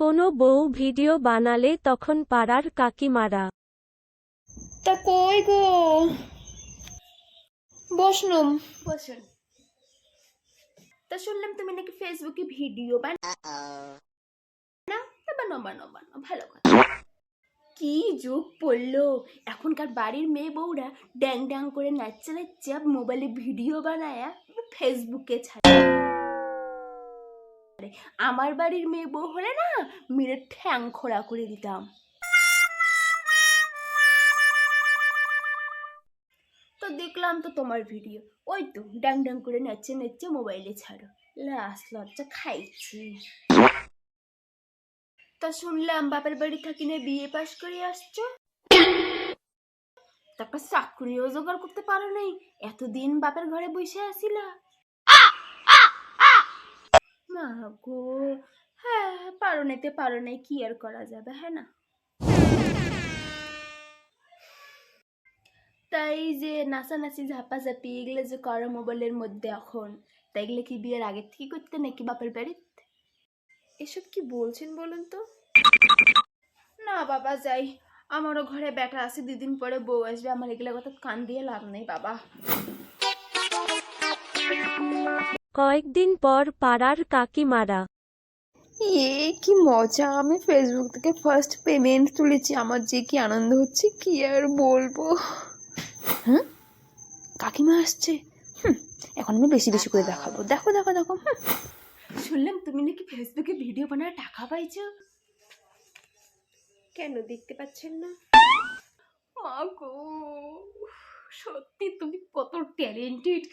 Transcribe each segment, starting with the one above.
কোনো বউ ভিডিও বানালে তখন পাড়ার কাকিমারা তা কই গো বসনুম বসুন। তা শুনলাম তুমি নাকি ফেসবুকে ভিডিও বানাও ভালো কথা। কি যুগ পড়লো, এখনকার বাড়ির মেয়ে বউরা ড্যাং ড্যাং করে নাচছে নাচছে মোবাইলে ভিডিও বানায় ফেসবুকে ছাড়ে। আমার বাড়ির মেয়ে বউ হলে না মেরে ঠ্যাং খোড়া করে দিতাম। তো দেখলাম তো তোমার ভিডিও, ওই তো ড্যাং ড্যাং করে নাচছে নাচছে মোবাইলে ছাড়ো, লাস লজ্জা খাইছি। তা শুনলাম বাপের বাড়ি থাকি না বিয়ে পাশ করে আসছো, তারপর চাকরিও জোগাড় করতে পারো নাই, এতদিন বাপের ঘরে বসে আসিলা। মা গো, হ্যাঁ পারো নাই কি আর করা যাবে, হ্যাঁ না? তাই যে নাচানাচি ঝাপাঝাপি এগুলো যে করো মোবাইলের মধ্যে এখন, তাই এগুলো কি বিয়ের আগের থেকে করতে নাকি বাপের বাড়িতে? এসব কি বলছেন বলুন তো? না বাবা যাই, আমারও ঘরে ব্যাটা আছে, 2 দিন পরে বউ আসবে, আমার এগুলো কথা কান দিয়ে লাভ নেই বাবা। কয়েকদিন পর পাড়ার কাকিমারা কি মজা, আমি ফেসবুক থেকে ফার্স্ট পেমেন্ট তুলেছি, আমার যে কি আনন্দ হচ্ছে কি আর বলবো। হ্যাঁ, কাকিমা আসছে। এখন আমি বেশি বেশি করে দেখাবো, দেখো দেখো দেখো। শুনলাম তুমি নাকি ফেসবুকে ভিডিও বানায় টাকা পাইছো। কেন দেখতে পাচ্ছেন না? মা গো, সত্যি তুমি কত ট্যালেন্টেড।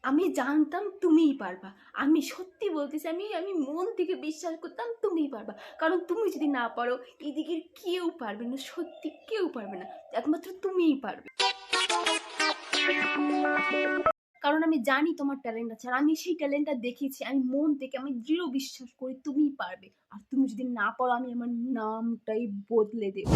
আমি জানতাম তুমিই পারবা, আমি সত্যি বলতেছি, আমি মন থেকে বিশ্বাস করতাম তুমিই পারবা, কারণ তুমি যদি না পারো এদিকে কেউ পারবে না, সত্যি কেউ পারবে না, একমাত্র তুমিই পারবে। কারণ আমি জানি তোমার ট্যালেন্ট আছে, আর আমি সেই ট্যালেন্টটা দেখেছি, আমি মন থেকে আমি দৃঢ় বিশ্বাস করি তুমিই পারবে, আর তুমি যদি না পারো আমি আমার নামটাই বদলে দেব।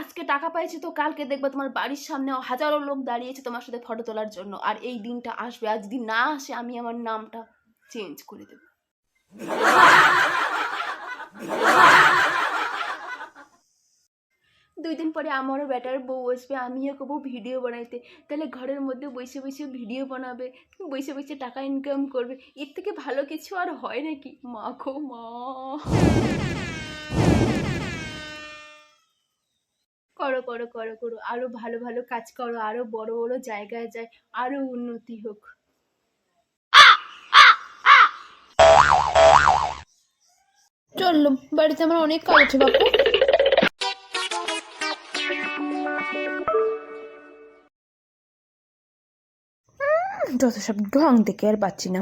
আজকে টাকা পাইছি তো কালকে দেখবে তোমার বাড়ির সামনে হাজারো লোক দাঁড়িয়েছে তোমার সাথে ফটো তোলার জন্য, আর এই দিনটা আসবে, আর যদি না আসে আমি আমার নামটা চেঞ্জ করে দেব। 2 দিন পরে আমারও বেটার বউ আসবে, আমিও কবো ভিডিও বানাইতে, তাহলে ঘরের মধ্যে বসে বসে ভিডিও বানাবে, বসে বসে টাকা ইনকাম করবে, এর থেকে ভালো কিছু আর হয় নাকি? মা গো মা, করো করো করো করো, আরো ভালো ভালো কাজ করো, আরো বড় বড় জায়গায় যায়, আরো উন্নতি হোক। চললো, বাড়িতে আমার অনেক কাজ আছে বাপু। যত সব ঢং দেখে আর পাচ্ছি না।